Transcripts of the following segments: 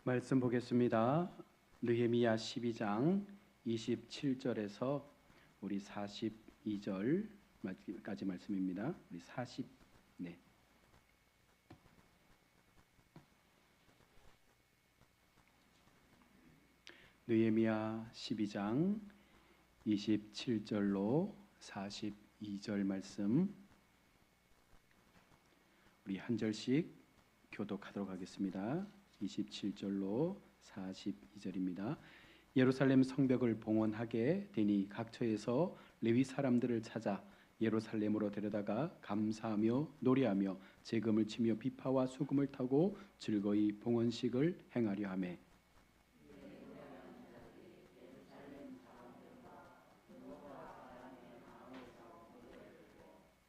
말씀 보겠습니다. 느헤미야 12장 27절에서 우리 42절까지 말씀입니다. 우리 40 네. 느헤미야 12장 27절로 42절 말씀 우리 한 절씩 교독하도록 하겠습니다. 27절로 42절입니다. 예루살렘 성벽을 봉헌하게 되니 각처에서 레위 사람들을 찾아 예루살렘으로 데려다가 감사하며 노래하며 제금을 치며 비파와 수금을 타고 즐거이 봉헌식을 행하려 하매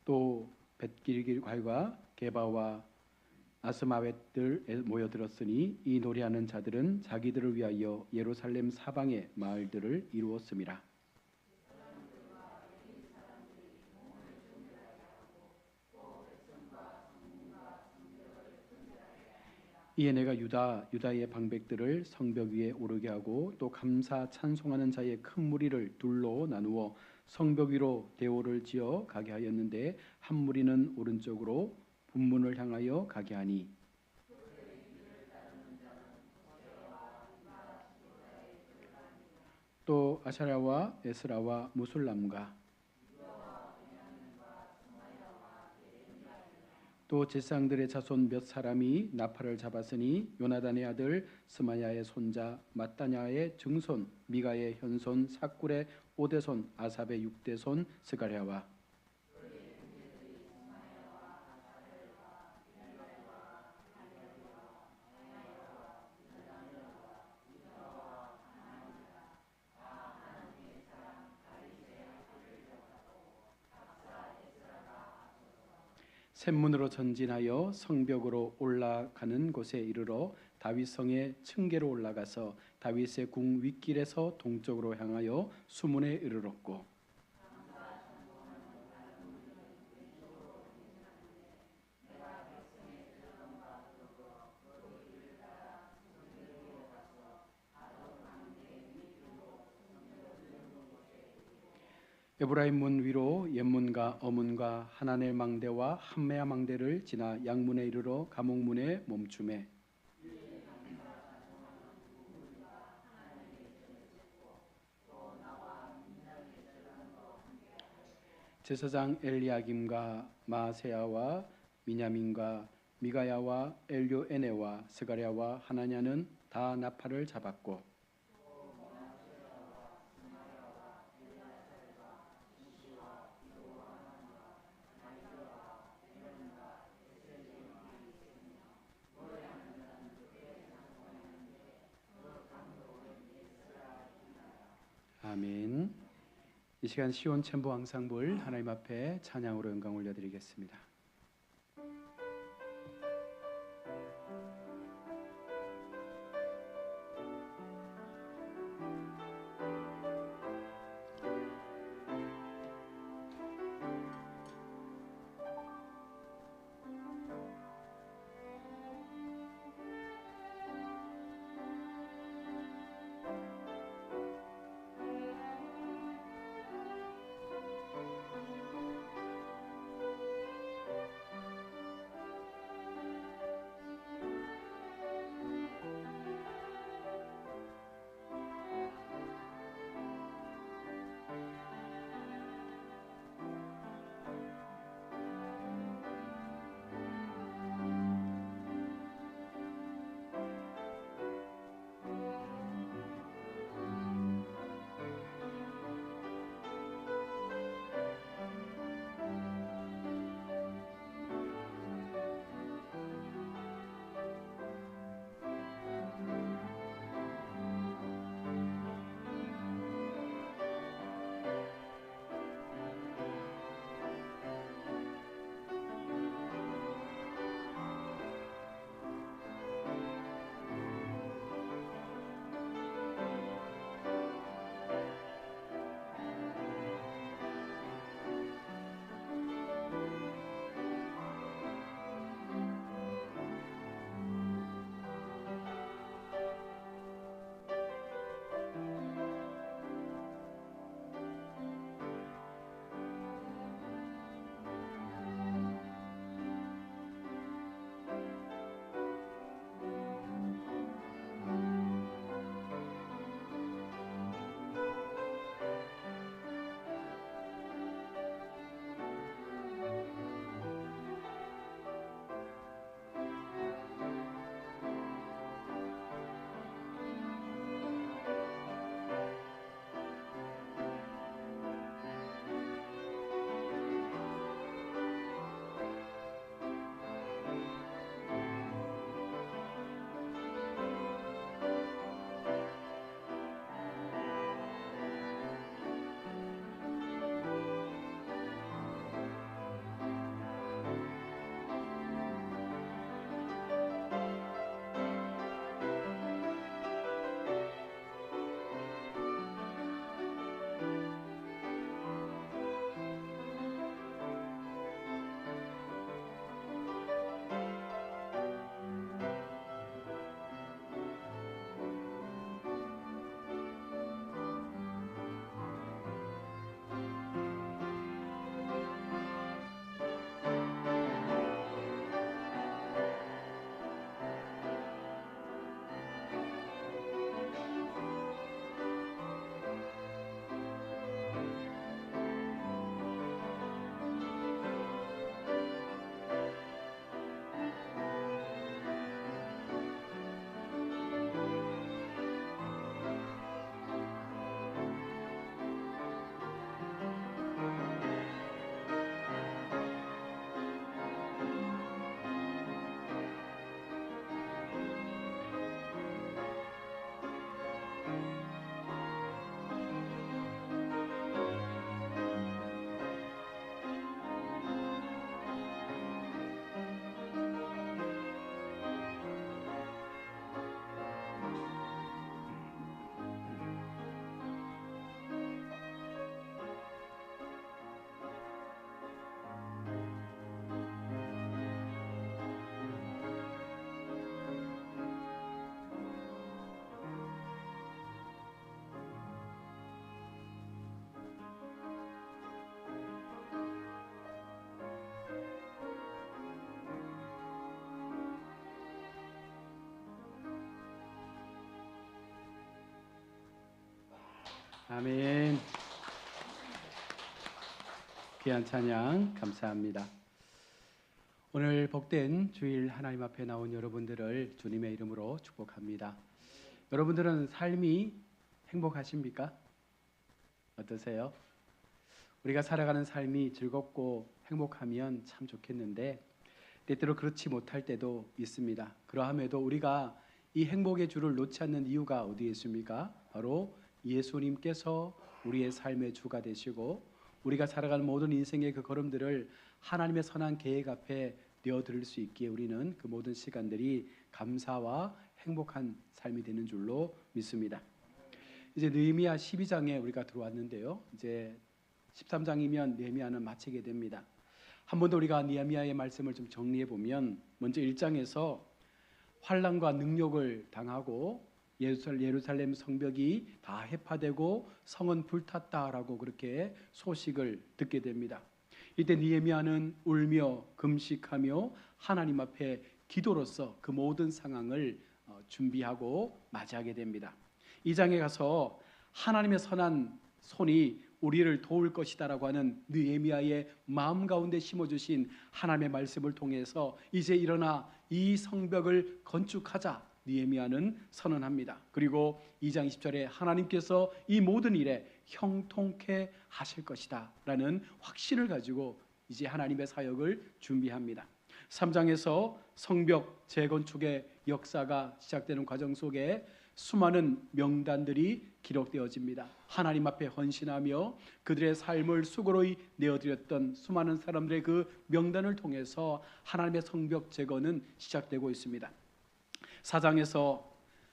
또 벳길길과 게바와 아스마웻들 모여들었으니 이 노래하는 자들은 자기들을 위하여 예루살렘 사방의 마을들을 이루었음이라. 이에 내가 유다의 방백들을 성벽 위에 오르게 하고 또 감사 찬송하는 자의 큰 무리를 둘로 나누어 성벽 위로 대오를 지어 가게 하였는데 한 무리는 오른쪽으로 분문을 향하여 가게 하니 또 아샤라와 에스라와 무술람과 또 제사장들의 자손 몇 사람이 나팔을 잡았으니 요나단의 아들 스마야의 손자 마따냐의 증손 미가의 현손 삭굴의 오대손 아삽의 육대손 스가랴와 샘문으로 전진하여 성벽으로 올라가는 곳에 이르러 다윗성의 층계로 올라가서 다윗의 궁 윗길에서 동쪽으로 향하여 수문에 이르렀고 에브라임 문 위로 옛문과 어문과 하나넬 망대와 함메야 망대를 지나 양문에 이르러 감옥문에 멈추매 제사장 엘리야김과 마세야와 미냐민과 미가야와 엘요에네와 스가랴와 하나냐는 다 나팔을 잡았고 아멘. 이 시간 시온 챔버 앙상블 하나님 앞에 찬양으로 영광 올려드리겠습니다. 아멘. 귀한 찬양 감사합니다. 오늘 복된 주일 하나님 앞에 나온 여러분들을 주님의 이름으로 축복합니다. 여러분들은 삶이 행복하십니까? 어떠세요? 우리가 살아가는 삶이 즐겁고 행복하면 참 좋겠는데 때때로 그렇지 못할 때도 있습니다. 그러함에도 우리가 이 행복의 줄을 놓지 않는 이유가 어디에 있습니까? 바로 예수님께서 우리의 삶의 주가 되시고 우리가 살아가는 모든 인생의 그 걸음들을 하나님의 선한 계획 앞에 내어드릴 수 있기에 우리는 그 모든 시간들이 감사와 행복한 삶이 되는 줄로 믿습니다. 이제 느헤미야 12장에 우리가 들어왔는데요. 이제 13장이면 느헤미야는 마치게 됩니다. 한 번 더 우리가 느헤미야의 말씀을 좀 정리해 보면 먼저 1장에서 환난과 능욕을 당하고 예루살렘 성벽이 다 해파되고 성은 불탔다라고 그렇게 소식을 듣게 됩니다. 이때 느헤미야는 울며 금식하며 하나님 앞에 기도로서 그 모든 상황을 준비하고 맞이하게 됩니다. 2장에 가서 하나님의 선한 손이 우리를 도울 것이다라고 하는 느헤미야의 마음 가운데 심어주신 하나님의 말씀을 통해서 이제 일어나 이 성벽을 건축하자 느헤미야는 선언합니다. 그리고 2장 20절에 하나님께서 이 모든 일에 형통케 하실 것이다 라는 확신을 가지고 이제 하나님의 사역을 준비합니다. 3장에서 성벽 재건축의 역사가 시작되는 과정 속에 수많은 명단들이 기록되어집니다. 하나님 앞에 헌신하며 그들의 삶을 수고로이 내어드렸던 수많은 사람들의 그 명단을 통해서 하나님의 성벽 재건은 시작되고 있습니다. 4장에서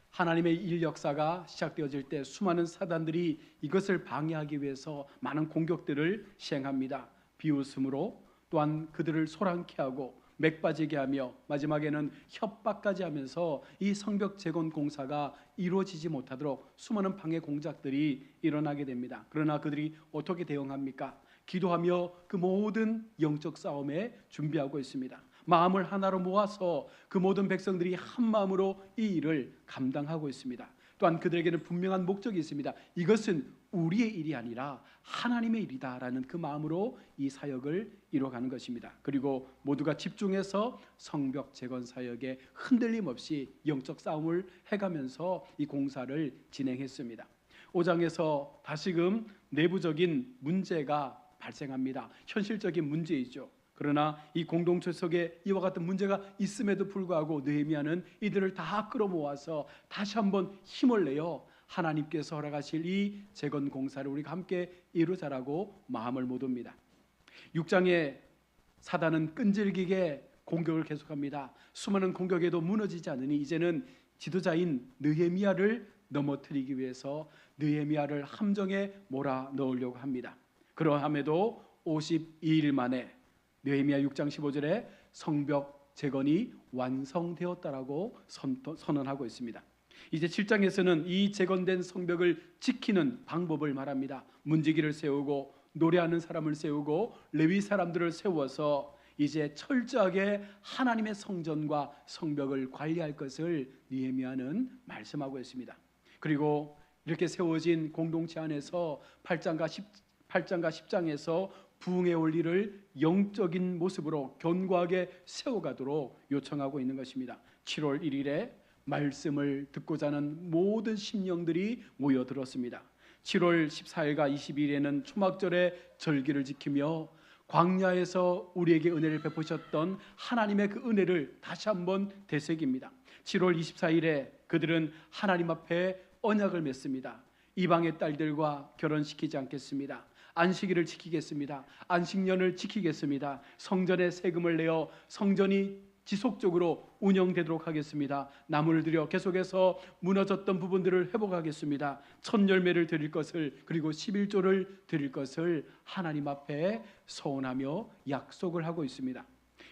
하나님의 일 역사가 시작되어질 때 수많은 사단들이 이것을 방해하기 위해서 많은 공격들을 시행합니다. 비웃음으로 또한 그들을 소란케 하고 맥 빠지게 하며 마지막에는 협박까지 하면서 이 성벽 재건 공사가 이루어지지 못하도록 수많은 방해 공작들이 일어나게 됩니다. 그러나 그들이 어떻게 대응합니까? 기도하며 그 모든 영적 싸움에 준비하고 있습니다. 마음을 하나로 모아서 그 모든 백성들이 한 마음으로 이 일을 감당하고 있습니다. 또한 그들에게는 분명한 목적이 있습니다. 이것은 우리의 일이 아니라 하나님의 일이다라는 그 마음으로 이 사역을 이루어가는 것입니다. 그리고 모두가 집중해서 성벽 재건 사역에 흔들림 없이 영적 싸움을 해가면서 이 공사를 진행했습니다. 5장에서 다시금 내부적인 문제가 발생합니다. 현실적인 문제이죠. 그러나 이 공동체 속에 이와 같은 문제가 있음에도 불구하고 느헤미야는 이들을 다 끌어모아서 다시 한번 힘을 내어 하나님께서 허락하실 이 재건 공사를 우리가 함께 이루자라고 마음을 모읍니다. 6장에 사단은 끈질기게 공격을 계속합니다. 수많은 공격에도 무너지지 않으니 이제는 지도자인 느헤미야를 넘어뜨리기 위해서 느헤미야를 함정에 몰아넣으려고 합니다. 그러함에도 52일 만에 느헤미야 6장 15절에 성벽 재건이 완성되었다라고 선언하고 있습니다. 이제 7장에서는 이 재건된 성벽을 지키는 방법을 말합니다. 문지기를 세우고 노래하는 사람을 세우고 레위 사람들을 세워서 이제 철저하게 하나님의 성전과 성벽을 관리할 것을 느헤미야는 말씀하고 있습니다. 그리고 이렇게 세워진 공동체 안에서 8장과 10장에서 부흥의 원리를 영적인 모습으로 견고하게 세워가도록 요청하고 있는 것입니다. 7월 1일에 말씀을 듣고자 하는 모든 심령들이 모여들었습니다. 7월 14일과 22일에는 초막절의 절기를 지키며 광야에서 우리에게 은혜를 베푸셨던 하나님의 그 은혜를 다시 한번 되새깁니다. 7월 24일에 그들은 하나님 앞에 언약을 맺습니다. 이방의 딸들과 결혼시키지 않겠습니다. 안식일을 지키겠습니다. 안식년을 지키겠습니다. 성전에 세금을 내어 성전이 지속적으로 운영되도록 하겠습니다. 나무를 들여 계속해서 무너졌던 부분들을 회복하겠습니다. 첫 열매를 드릴 것을 그리고 11조를 드릴 것을 하나님 앞에 서원하며 약속을 하고 있습니다.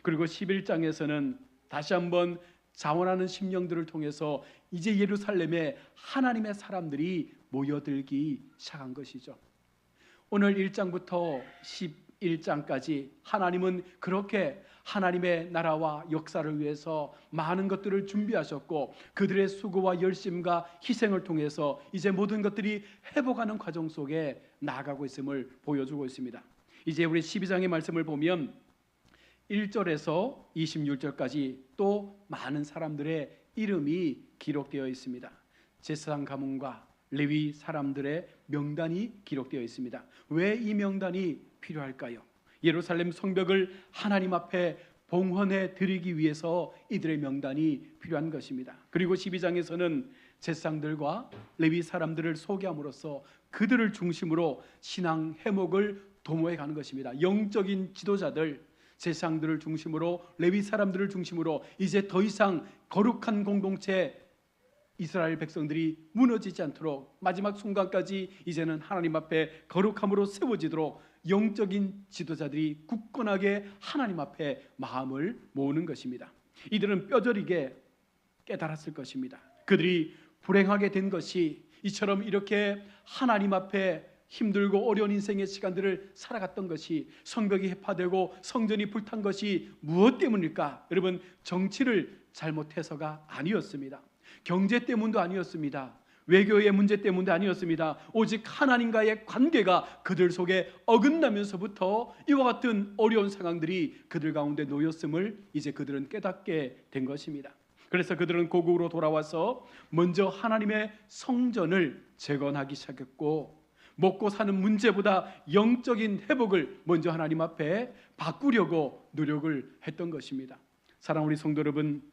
그리고 11장에서는 다시 한번 자원하는 심령들을 통해서 이제 예루살렘에 하나님의 사람들이 모여들기 시작한 것이죠. 오늘 1장부터 1장까지 하나님은 그렇게 하나님의 나라와 역사를 위해서 많은 것들을 준비하셨고 그들의 수고와 열심과 희생을 통해서 이제 모든 것들이 회복하는 과정 속에 나아가고 있음을 보여주고 있습니다. 이제 우리 12장의 말씀을 보면 1절에서 26절까지 또 많은 사람들의 이름이 기록되어 있습니다. 제사장 가문과 레위 사람들의 명단이 기록되어 있습니다. 왜 이 명단이 필요할까요? 예루살렘 성벽을 하나님 앞에 봉헌해 드리기 위해서 이들의 명단이 필요한 것입니다. 그리고 12장에서는 제사장들과 레위 사람들을 소개함으로써 그들을 중심으로 신앙 회복을 도모해 가는 것입니다. 영적인 지도자들, 제사장들을 중심으로 레위 사람들을 중심으로 이제 더 이상 거룩한 공동체 이스라엘 백성들이 무너지지 않도록 마지막 순간까지 이제는 하나님 앞에 거룩함으로 세워지도록 영적인 지도자들이 굳건하게 하나님 앞에 마음을 모으는 것입니다. 이들은 뼈저리게 깨달았을 것입니다. 그들이 불행하게 된 것이 이처럼 이렇게 하나님 앞에 힘들고 어려운 인생의 시간들을 살아갔던 것이 성벽이 해파되고 성전이 불탄 것이 무엇 때문일까? 여러분, 정치를 잘못해서가 아니었습니다. 경제 때문도 아니었습니다. 외교의 문제 때문도 아니었습니다. 오직 하나님과의 관계가 그들 속에 어긋나면서부터 이와 같은 어려운 상황들이 그들 가운데 놓였음을 이제 그들은 깨닫게 된 것입니다. 그래서 그들은 고국으로 돌아와서 먼저 하나님의 성전을 재건하기 시작했고 먹고 사는 문제보다 영적인 회복을 먼저 하나님 앞에 바꾸려고 노력을 했던 것입니다. 사랑하는 우리 성도 여러분,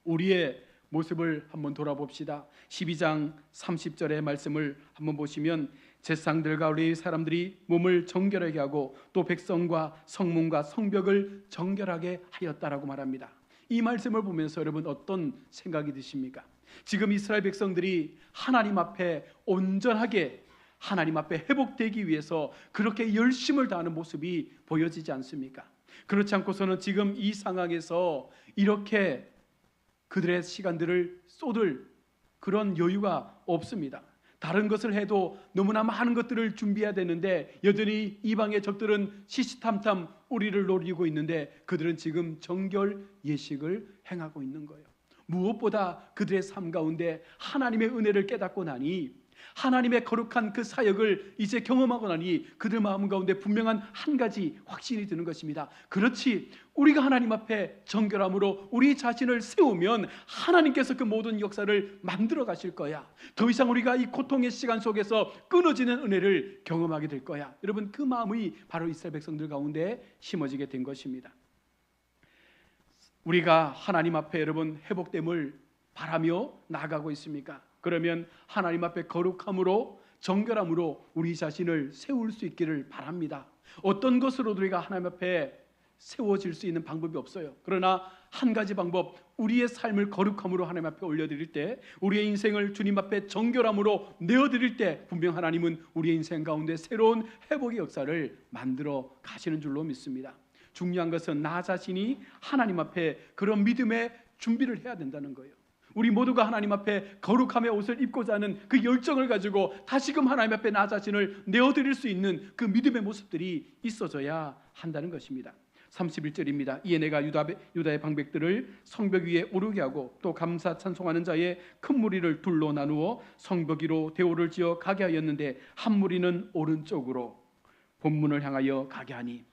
우리의 모습을 한번 돌아봅시다. 12장 30절의 말씀을 한번 보시면 제사장들과 레위 사람들이 몸을 정결하게 하고 또 백성과 성문과 성벽을 정결하게 하였다라고 말합니다. 이 말씀을 보면서 여러분 어떤 생각이 드십니까? 지금 이스라엘 백성들이 하나님 앞에 온전하게 하나님 앞에 회복되기 위해서 그렇게 열심을 다하는 모습이 보여지지 않습니까? 그렇지 않고서는 지금 이 상황에서 이렇게 그들의 시간들을 쏟을 그런 여유가 없습니다. 다른 것을 해도 너무나 많은 것들을 준비해야 되는데 여전히 이방의 적들은 시시탐탐 우리를 노리고 있는데 그들은 지금 정결 예식을 행하고 있는 거예요. 무엇보다 그들의 삶 가운데 하나님의 은혜를 깨닫고 나니 하나님의 거룩한 그 사역을 이제 경험하고 나니 그들 마음 가운데 분명한 한 가지 확신이 드는 것입니다. 그렇지, 우리가 하나님 앞에 정결함으로 우리 자신을 세우면 하나님께서 그 모든 역사를 만들어 가실 거야. 더 이상 우리가 이 고통의 시간 속에서 끊어지는 은혜를 경험하게 될 거야. 여러분, 그 마음이 바로 이스라엘 백성들 가운데 심어지게 된 것입니다. 우리가 하나님 앞에 여러분 회복됨을 바라며 나아가고 있습니까? 그러면 하나님 앞에 거룩함으로 정결함으로 우리 자신을 세울 수 있기를 바랍니다. 어떤 것으로도 우리가 하나님 앞에 세워질 수 있는 방법이 없어요. 그러나 한 가지 방법, 우리의 삶을 거룩함으로 하나님 앞에 올려드릴 때, 우리의 인생을 주님 앞에 정결함으로 내어드릴 때 분명 하나님은 우리의 인생 가운데 새로운 회복의 역사를 만들어 가시는 줄로 믿습니다. 중요한 것은 나 자신이 하나님 앞에 그런 믿음의 준비를 해야 된다는 거예요. 우리 모두가 하나님 앞에 거룩함의 옷을 입고자 하는 그 열정을 가지고 다시금 하나님 앞에 나 자신을 내어드릴 수 있는 그 믿음의 모습들이 있어져야 한다는 것입니다. 31절입니다. 이에 내가 유다의 방백들을 성벽 위에 오르게 하고 또 감사 찬송하는 자의 큰 무리를 둘로 나누어 성벽 위로 대오를 지어 가게 하였는데 한 무리는 오른쪽으로 본문을 향하여 가게 하니,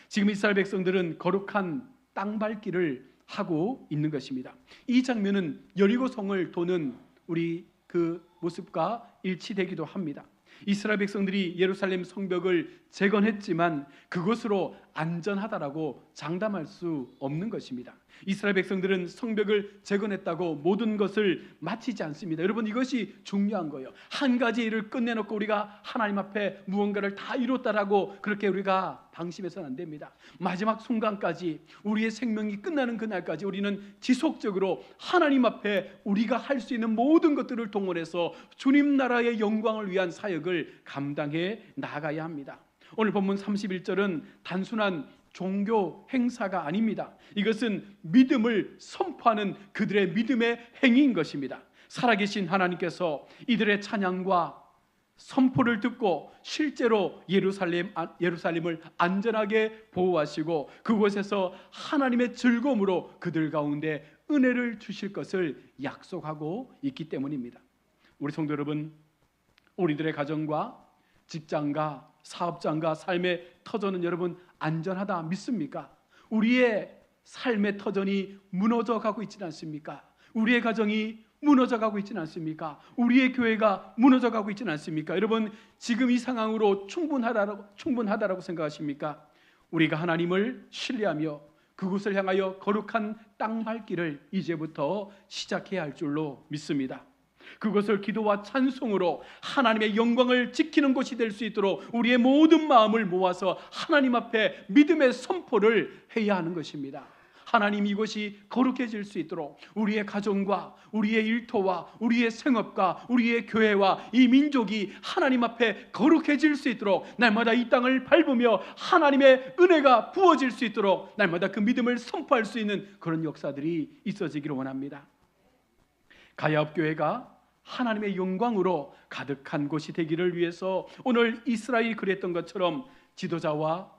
지금 이스라엘 백성들은 거룩한 땅 밟기를 하고 있는 것입니다. 이 장면은 여리고성을 도는 우리 그 모습과 일치되기도 합니다. 이스라엘 백성들이 예루살렘 성벽을 재건했지만 그것으로 안전하다라고 장담할 수 없는 것입니다. 이스라엘 백성들은 성벽을 재건했다고 모든 것을 마치지 않습니다. 여러분, 이것이 중요한 거예요. 한 가지 일을 끝내놓고 우리가 하나님 앞에 무언가를 다 이뤘다라고 그렇게 우리가 방심해서는 안 됩니다. 마지막 순간까지, 우리의 생명이 끝나는 그날까지 우리는 지속적으로 하나님 앞에 우리가 할 수 있는 모든 것들을 동원해서 주님 나라의 영광을 위한 사역을 감당해 나가야 합니다. 오늘 본문 31절은 단순한 종교 행사가 아닙니다. 이것은 믿음을 선포하는 그들의 믿음의 행위인 것입니다. 살아계신 하나님께서 이들의 찬양과 선포를 듣고 실제로 예루살렘을 안전하게 보호하시고 그곳에서 하나님의 즐거움으로 그들 가운데 은혜를 주실 것을 약속하고 있기 때문입니다. 우리 성도 여러분, 우리들의 가정과 직장과 사업장과 삶의 터전은 여러분 안전하다 믿습니까? 우리의 삶의 터전이 무너져 가고 있지는 않습니까? 우리의 가정이 무너져 가고 있지는 않습니까? 우리의 교회가 무너져 가고 있지는 않습니까? 여러분, 지금 이 상황으로 충분하다라고 생각하십니까? 우리가 하나님을 신뢰하며 그곳을 향하여 거룩한 땅 밟기를 이제부터 시작해야 할 줄로 믿습니다. 그것을 기도와 찬송으로 하나님의 영광을 지키는 곳이 될 수 있도록 우리의 모든 마음을 모아서 하나님 앞에 믿음의 선포를 해야 하는 것입니다. 하나님, 이곳이 거룩해질 수 있도록 우리의 가정과 우리의 일터와 우리의 생업과 우리의 교회와 이 민족이 하나님 앞에 거룩해질 수 있도록 날마다 이 땅을 밟으며 하나님의 은혜가 부어질 수 있도록 날마다 그 믿음을 선포할 수 있는 그런 역사들이 있어지기를 원합니다. 가야업교회가 하나님의 영광으로 가득한 곳이 되기를 위해서 오늘 이스라엘이 그랬던 것처럼 지도자와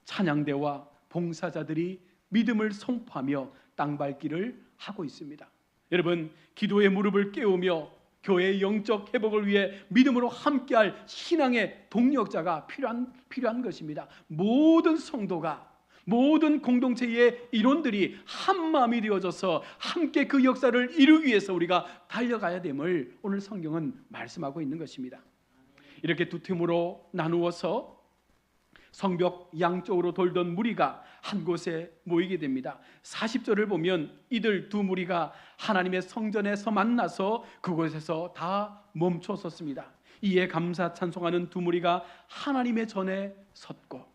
찬양대와 봉사자들이 믿음을 선포하며 땅 밟기를 하고 있습니다. 여러분, 기도의 무릎을 깨우며 교회의 영적 회복을 위해 믿음으로 함께할 신앙의 동력자가 필요한 것입니다. 모든 성도가, 모든 공동체의 일원들이 한 마음이 되어져서 함께 그 역사를 이루기 위해서 우리가 달려가야 됨을 오늘 성경은 말씀하고 있는 것입니다. 이렇게 두 팀으로 나누어서 성벽 양쪽으로 돌던 무리가 한 곳에 모이게 됩니다. 40절을 보면 이들 두 무리가 하나님의 성전에서 만나서 그곳에서 다 멈춰섰습니다. 이에 감사 찬송하는 두 무리가 하나님의 전에 섰고,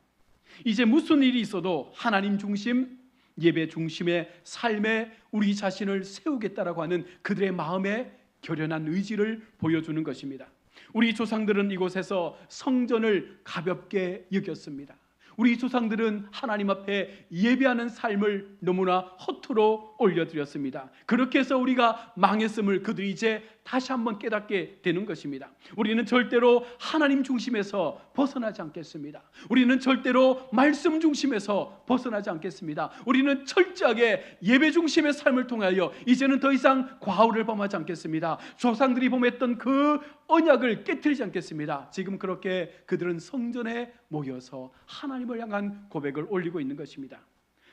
이제 무슨 일이 있어도 하나님 중심, 예배 중심의 삶에 우리 자신을 세우겠다라고 하는 그들의 마음의 결연한 의지를 보여주는 것입니다. 우리 조상들은 이곳에서 성전을 가볍게 여겼습니다. 우리 조상들은 하나님 앞에 예배하는 삶을 너무나 허투루 올려드렸습니다. 그렇게 해서 우리가 망했음을 그들이 이제 다시 한번 깨닫게 되는 것입니다. 우리는 절대로 하나님 중심에서 벗어나지 않겠습니다. 우리는 절대로 말씀 중심에서 벗어나지 않겠습니다. 우리는 철저하게 예배 중심의 삶을 통하여 이제는 더 이상 과오를 범하지 않겠습니다. 조상들이 범했던 그 언약을 깨트리지 않겠습니다. 지금 그렇게 그들은 성전에 모여서 하나님을 향한 고백을 올리고 있는 것입니다.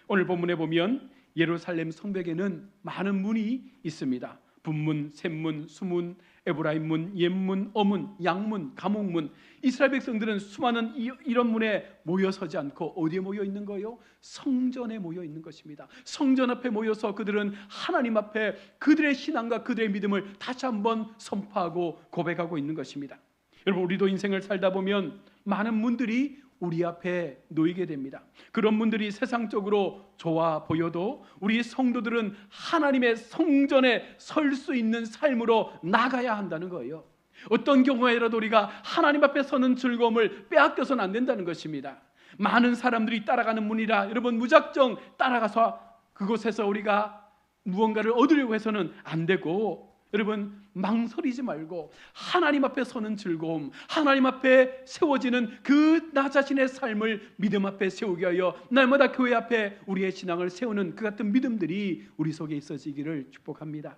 오늘 본문에 보면 예루살렘 성벽에는 많은 문이 있습니다. 분문, 셋문, 수문, 에브라임문, 옌문, 어문, 양문, 감옥문. 이스라엘 백성들은 수많은 이런 문에 모여서지 않고 어디에 모여 있는 거예요? 성전에 모여 있는 것입니다. 성전 앞에 모여서 그들은 하나님 앞에 그들의 신앙과 그들의 믿음을 다시 한번 선포하고 고백하고 있는 것입니다. 여러분, 우리도 인생을 살다 보면 많은 문들이 우리 앞에 놓이게 됩니다. 그런 분들이 세상적으로 좋아 보여도 우리 성도들은 하나님의 성전에 설 수 있는 삶으로 나가야 한다는 거예요. 어떤 경우에라도 우리가 하나님 앞에 서는 즐거움을 빼앗겨서는 안 된다는 것입니다. 많은 사람들이 따라가는 문이라 여러분 무작정 따라가서 그곳에서 우리가 무언가를 얻으려고 해서는 안 되고, 여러분 망설이지 말고 하나님 앞에 서는 즐거움, 하나님 앞에 세워지는 그 나 자신의 삶을 믿음 앞에 세우게 하여 날마다 교회 앞에 우리의 신앙을 세우는 그 같은 믿음들이 우리 속에 있어지기를 축복합니다.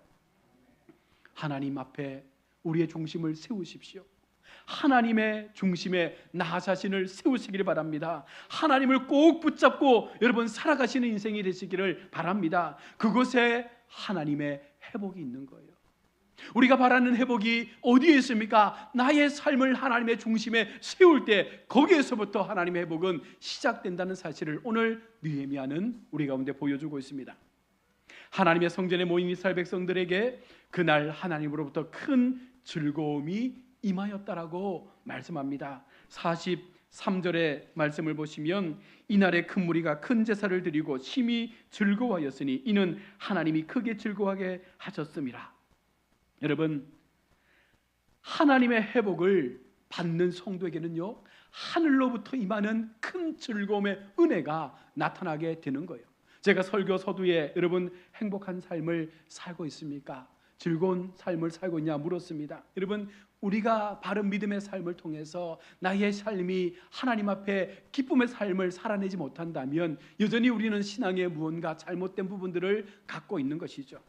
하나님 앞에 우리의 중심을 세우십시오. 하나님의 중심에 나 자신을 세우시기를 바랍니다. 하나님을 꼭 붙잡고 여러분 살아가시는 인생이 되시기를 바랍니다. 그곳에 하나님의 회복이 있는 거예요. 우리가 바라는 회복이 어디에 있습니까? 나의 삶을 하나님의 중심에 세울 때 거기에서부터 하나님의 회복은 시작된다는 사실을 오늘 느헤미야는 우리 가운데 보여주고 있습니다. 하나님의 성전에 모인 이스라엘 백성들에게 그날 하나님으로부터 큰 즐거움이 임하였다라고 말씀합니다. 43절의 말씀을 보시면 이날에 큰 무리가 큰 제사를 드리고 심히 즐거워하였으니 이는 하나님이 크게 즐거워하게 하셨음이라. 여러분, 하나님의 회복을 받는 성도에게는요 하늘로부터 임하는 큰 즐거움의 은혜가 나타나게 되는 거예요. 제가 설교 서두에 여러분 행복한 삶을 살고 있습니까? 즐거운 삶을 살고 있냐 물었습니다. 여러분, 우리가 바른 믿음의 삶을 통해서 나의 삶이 하나님 앞에 기쁨의 삶을 살아내지 못한다면 여전히 우리는 신앙에 무언가 잘못된 부분들을 갖고 있는 것이죠.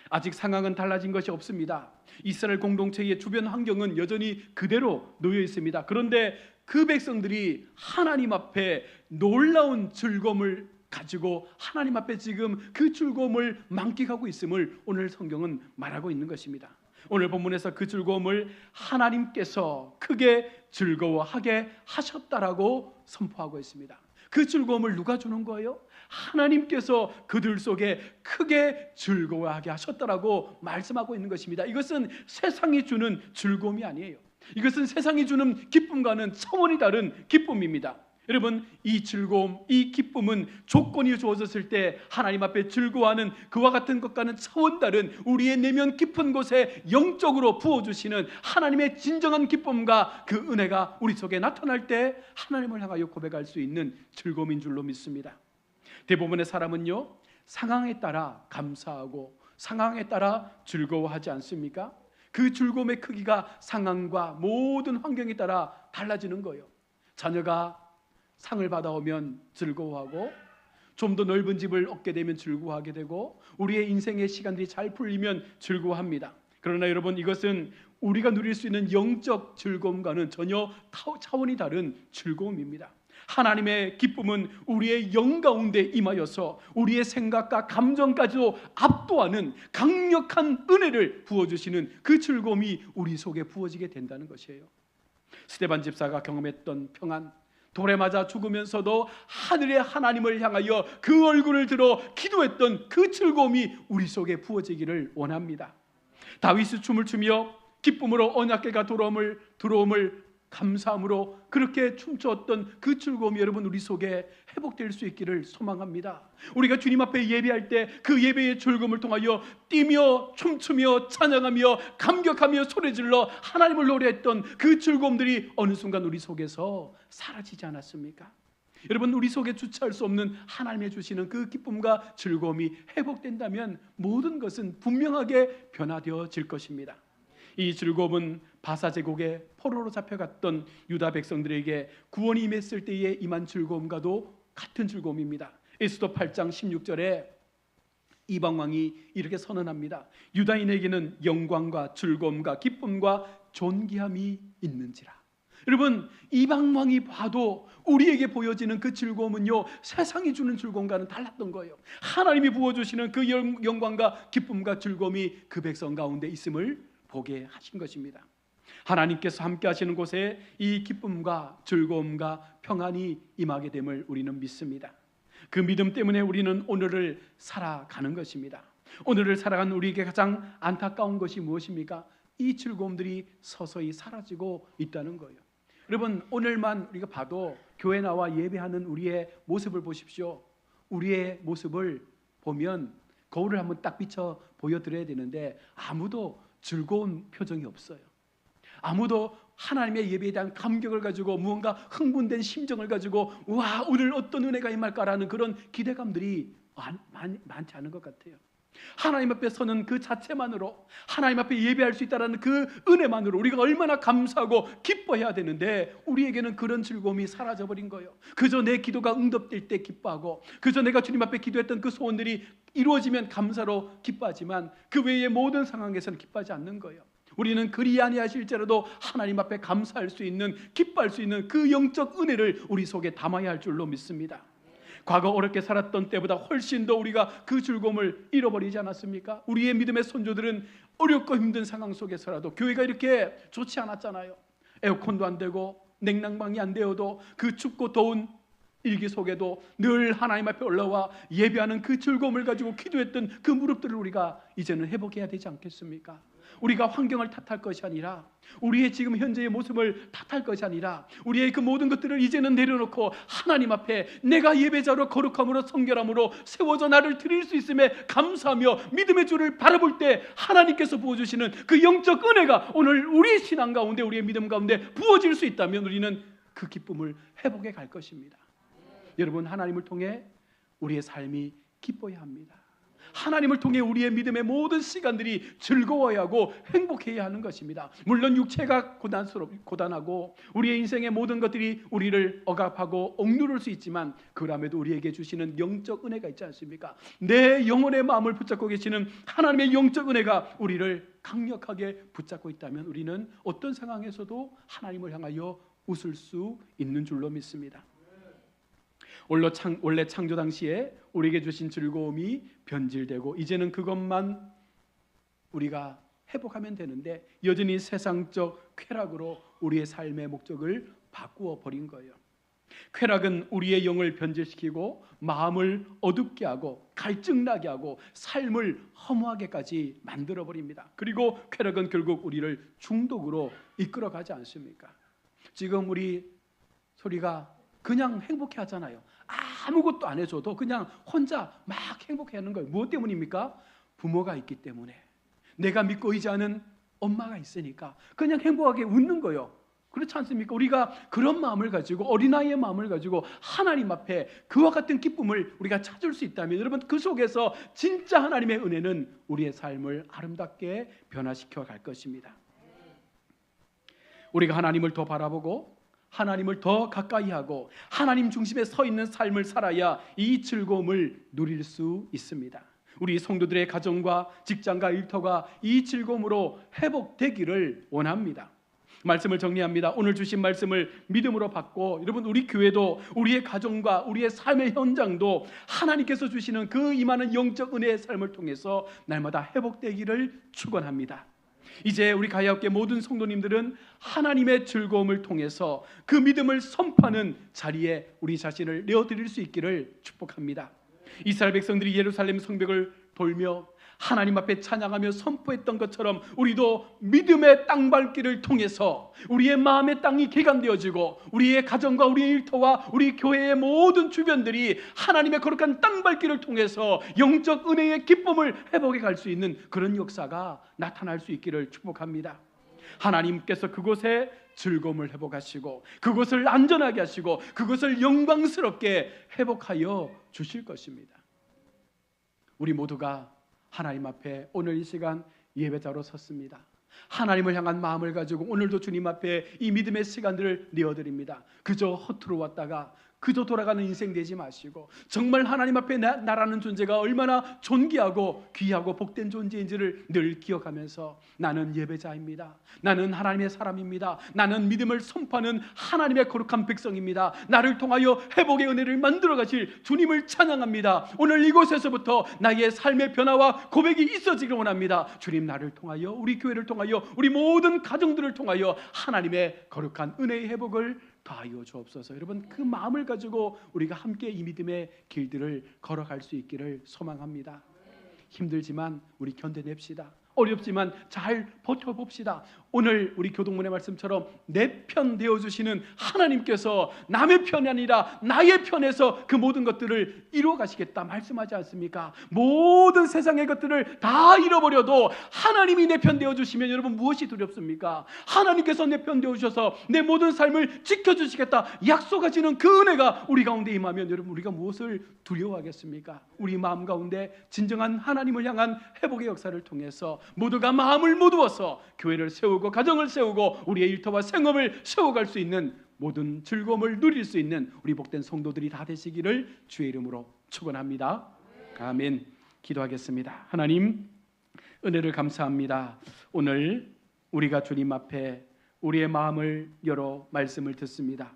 아직 상황은 달라진 것이 없습니다. 이스라엘 공동체의 주변 환경은 여전히 그대로 놓여 있습니다. 그런데 그 백성들이 하나님 앞에 놀라운 즐거움을 가지고 하나님 앞에 지금 그 즐거움을 만끽하고 있음을 오늘 성경은 말하고 있는 것입니다. 오늘 본문에서 그 즐거움을 하나님께서 크게 즐거워하게 하셨다라고 선포하고 있습니다. 그 즐거움을 누가 주는 거예요? 하나님께서 그들 속에 크게 즐거워하게 하셨다라고 말씀하고 있는 것입니다. 이것은 세상이 주는 즐거움이 아니에요. 이것은 세상이 주는 기쁨과는 차원이 다른 기쁨입니다. 여러분, 이 즐거움, 이 기쁨은 조건이 주어졌을 때 하나님 앞에 즐거워하는 그와 같은 것과는 차원 다른 우리의 내면 깊은 곳에 영적으로 부어주시는 하나님의 진정한 기쁨과 그 은혜가 우리 속에 나타날 때 하나님을 향하여 고백할 수 있는 즐거움인 줄로 믿습니다. 대부분의 사람은요, 상황에 따라 감사하고 상황에 따라 즐거워하지 않습니까? 그 즐거움의 크기가 상황과 모든 환경에 따라 달라지는 거예요. 자녀가 상을 받아오면 즐거워하고, 좀 더 넓은 집을 얻게 되면 즐거워하게 되고, 우리의 인생의 시간들이 잘 풀리면 즐거워합니다. 그러나 여러분, 이것은 우리가 누릴 수 있는 영적 즐거움과는 전혀 차원이 다른 즐거움입니다. 하나님의 기쁨은 우리의 영 가운데 임하여서 우리의 생각과 감정까지도 압도하는 강력한 은혜를 부어주시는 그 즐거움이 우리 속에 부어지게 된다는 것이에요. 스데반 집사가 경험했던 평안, 돌에 맞아 죽으면서도 하늘의 하나님을 향하여 그 얼굴을 들어 기도했던 그 즐거움이 우리 속에 부어지기를 원합니다. 다윗이 춤을 추며 기쁨으로 언약궤가 들어옴을 감사함으로 그렇게 춤추었던 그 즐거움이 여러분 우리 속에 회복될 수 있기를 소망합니다. 우리가 주님 앞에 예배할 때 그 예배의 즐거움을 통하여 뛰며 춤추며 찬양하며 감격하며 소리질러 하나님을 노래했던 그 즐거움들이 어느 순간 우리 속에서 사라지지 않았습니까? 여러분, 우리 속에 주체할 수 없는 하나님의 주시는 그 기쁨과 즐거움이 회복된다면 모든 것은 분명하게 변화되어질 것입니다. 이 즐거움은 바사 제국에 포로로 잡혀갔던 유다 백성들에게 구원이 임했을 때에 임한 즐거움과도 같은 즐거움입니다. 에스더 8장 16절에 이방 왕이 이렇게 선언합니다. 유다인에게는 영광과 즐거움과 기쁨과 존귀함이 있는지라. 여러분, 이방 왕이 봐도 우리에게 보여지는 그 즐거움은요, 세상이 주는 즐거움과는 달랐던 거예요. 하나님이 부어주시는 그 영광과 기쁨과 즐거움이 그 백성 가운데 있음을 보게 하신 것입니다. 하나님께서 함께 하시는 곳에 이 기쁨과 즐거움과 평안이 임하게 됨을 우리는 믿습니다. 그 믿음 때문에 우리는 오늘을 살아가는 것입니다. 오늘을 살아가는 우리에게 가장 안타까운 것이 무엇입니까? 이 즐거움들이 서서히 사라지고 있다는 거예요. 여러분, 오늘만 우리가 봐도 교회 나와 예배하는 우리의 모습을 보십시오. 우리의 모습을 보면 거울을 한번 딱 비춰 보여드려야 되는데 아무도 즐거운 표정이 없어요. 아무도 하나님의 예배에 대한 감격을 가지고 무언가 흥분된 심정을 가지고 와, 오늘 어떤 은혜가 임할까라는 그런 기대감들이 많지 않은 것 같아요. 하나님 앞에 서는 그 자체만으로, 하나님 앞에 예배할 수 있다는 그 은혜만으로 우리가 얼마나 감사하고 기뻐해야 되는데 우리에게는 그런 즐거움이 사라져버린 거예요. 그저 내 기도가 응답될 때 기뻐하고, 그저 내가 주님 앞에 기도했던 그 소원들이 이루어지면 감사로 기뻐하지만 그 외의 모든 상황에서는 기뻐하지 않는 거예요. 우리는 그리 아니하실지라도 하나님 앞에 감사할 수 있는, 기뻐할 수 있는 그 영적 은혜를 우리 속에 담아야 할 줄로 믿습니다. 과거 어렵게 살았던 때보다 훨씬 더 우리가 그 즐거움을 잃어버리지 않았습니까? 우리의 믿음의 선조들은 어렵고 힘든 상황 속에서라도, 교회가 이렇게 좋지 않았잖아요. 에어컨도 안 되고 냉난방이 안 되어도 그 춥고 더운 일기 속에도 늘 하나님 앞에 올라와 예배하는 그 즐거움을 가지고 기도했던 그 무릎들을 우리가 이제는 회복해야 되지 않겠습니까? 우리가 환경을 탓할 것이 아니라, 우리의 지금 현재의 모습을 탓할 것이 아니라, 우리의 그 모든 것들을 이제는 내려놓고 하나님 앞에 내가 예배자로 거룩함으로 성결함으로 세워져 나를 드릴 수 있음에 감사하며 믿음의 주를 바라볼 때 하나님께서 부어주시는 그 영적 은혜가 오늘 우리 신앙 가운데, 우리의 믿음 가운데 부어질 수 있다면 우리는 그 기쁨을 회복해 갈 것입니다. 여러분, 하나님을 통해 우리의 삶이 기뻐야 합니다. 하나님을 통해 우리의 믿음의 모든 시간들이 즐거워야 하고 행복해야 하는 것입니다. 물론 육체가 고단하고 우리의 인생의 모든 것들이 우리를 억압하고 억누를 수 있지만, 그럼에도 우리에게 주시는 영적 은혜가 있지 않습니까? 내 영혼의 마음을 붙잡고 계시는 하나님의 영적 은혜가 우리를 강력하게 붙잡고 있다면 우리는 어떤 상황에서도 하나님을 향하여 웃을 수 있는 줄로 믿습니다. 원래 창조 당시에 우리에게 주신 즐거움이 변질되고 이제는 그것만 우리가 회복하면 되는데, 여전히 세상적 쾌락으로 우리의 삶의 목적을 바꾸어 버린 거예요. 쾌락은 우리의 영을 변질시키고 마음을 어둡게 하고 갈증나게 하고 삶을 허무하게까지 만들어 버립니다. 그리고 쾌락은 결국 우리를 중독으로 이끌어가지 않습니까? 지금 우리 소리가 그냥 행복해 하잖아요. 아무것도 안 해줘도 그냥 혼자 막 행복해 하는 거예요. 무엇 때문입니까? 부모가 있기 때문에, 내가 믿고 의지하는 엄마가 있으니까 그냥 행복하게 웃는 거예요. 그렇지 않습니까? 우리가 그런 마음을 가지고, 어린아이의 마음을 가지고 하나님 앞에 그와 같은 기쁨을 우리가 찾을 수 있다면, 여러분, 그 속에서 진짜 하나님의 은혜는 우리의 삶을 아름답게 변화시켜 갈 것입니다. 우리가 하나님을 더 바라보고 하나님을 더 가까이 하고 하나님 중심에 서 있는 삶을 살아야 이 즐거움을 누릴 수 있습니다. 우리 성도들의 가정과 직장과 일터가 이 즐거움으로 회복되기를 원합니다. 말씀을 정리합니다. 오늘 주신 말씀을 믿음으로 받고, 여러분, 우리 교회도 우리의 가정과 우리의 삶의 현장도 하나님께서 주시는 그 임하는 영적 은혜의 삶을 통해서 날마다 회복되기를 축원합니다. 이제 우리 가야업계 모든 성도님들은 하나님의 즐거움을 통해서 그 믿음을 선포하는 자리에 우리 자신을 내어드릴 수 있기를 축복합니다. 이스라엘 백성들이 예루살렘 성벽을 돌며 하나님 앞에 찬양하며 선포했던 것처럼 우리도 믿음의 땅밟기를 통해서 우리의 마음의 땅이 개간되어지고 우리의 가정과 우리의 일터와 우리 교회의 모든 주변들이 하나님의 거룩한 땅밟기를 통해서 영적 은혜의 기쁨을 회복해 갈 수 있는 그런 역사가 나타날 수 있기를 축복합니다. 하나님께서 그곳에 즐거움을 회복하시고 그곳을 안전하게 하시고 그것을 영광스럽게 회복하여 주실 것입니다. 우리 모두가 하나님 앞에 오늘 이 시간 예배자로 섰습니다. 하나님을 향한 마음을 가지고 오늘도 주님 앞에 이 믿음의 시간들을 내어드립니다. 그저 허투루 왔다가 그저 돌아가는 인생 되지 마시고, 정말 하나님 앞에 나라는 존재가 얼마나 존귀하고 귀하고 복된 존재인지를 늘 기억하면서, 나는 예배자입니다. 나는 하나님의 사람입니다. 나는 믿음을 선포하는 하나님의 거룩한 백성입니다. 나를 통하여 회복의 은혜를 만들어 가실 주님을 찬양합니다. 오늘 이곳에서부터 나의 삶의 변화와 고백이 있어지기를 원합니다. 주님, 나를 통하여, 우리 교회를 통하여, 우리 모든 가정들을 통하여 하나님의 거룩한 은혜의 회복을 더하여 주옵소서. 여러분, 그 마음을 가지고 우리가 함께 이 믿음의 길들을 걸어갈 수 있기를 소망합니다. 힘들지만 우리 견뎌냅시다. 어렵지만 잘 버텨봅시다. 오늘 우리 교동문의 말씀처럼 내 편 되어주시는 하나님께서 남의 편이 아니라 나의 편에서 그 모든 것들을 이루어 가시겠다 말씀하지 않습니까? 모든 세상의 것들을 다 잃어버려도 하나님이 내 편 되어주시면 여러분 무엇이 두렵습니까? 하나님께서 내 편 되어주셔서 내 모든 삶을 지켜주시겠다 약속하시는 그 은혜가 우리 가운데 임하면 여러분 우리가 무엇을 두려워하겠습니까? 우리 마음 가운데 진정한 하나님을 향한 회복의 역사를 통해서 모두가 마음을 모두어서 교회를 세우고 가정을 세우고 우리의 일터와 생업을 세워갈 수 있는 모든 즐거움을 누릴 수 있는 우리 복된 성도들이 다 되시기를 주의 이름으로 축원합니다. 아멘. 기도하겠습니다. 하나님, 은혜를 감사합니다. 오늘 우리가 주님 앞에 우리의 마음을 열어 말씀을 듣습니다.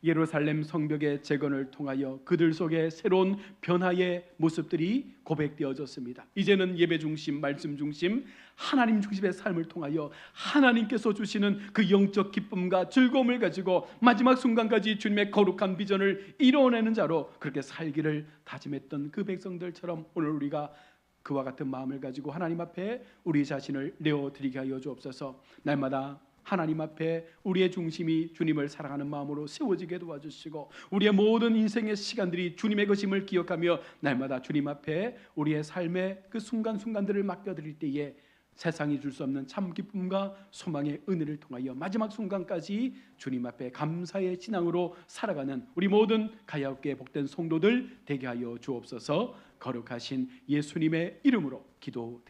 예루살렘 성벽의 재건을 통하여 그들 속에 새로운 변화의 모습들이 고백되어졌습니다. 이제는 예배 중심, 말씀 중심, 하나님 중심의 삶을 통하여 하나님께서 주시는 그 영적 기쁨과 즐거움을 가지고 마지막 순간까지 주님의 거룩한 비전을 이루어내는 자로 그렇게 살기를 다짐했던 그 백성들처럼 오늘 우리가 그와 같은 마음을 가지고 하나님 앞에 우리 자신을 내어드리게 하여 주옵소서. 날마다 하나님 앞에 우리의 중심이 주님을 사랑하는 마음으로 세워지게 도와주시고 우리의 모든 인생의 시간들이 주님의 것임을 기억하며 날마다 주님 앞에 우리의 삶의 그 순간순간들을 맡겨드릴 때에 세상이 줄 수 없는 참 기쁨과 소망의 은혜를 통하여 마지막 순간까지 주님 앞에 감사의 신앙으로 살아가는 우리 모든 가야옥교회 복된 성도들 되게 하여 주옵소서. 거룩하신 예수님의 이름으로 기도드립니다.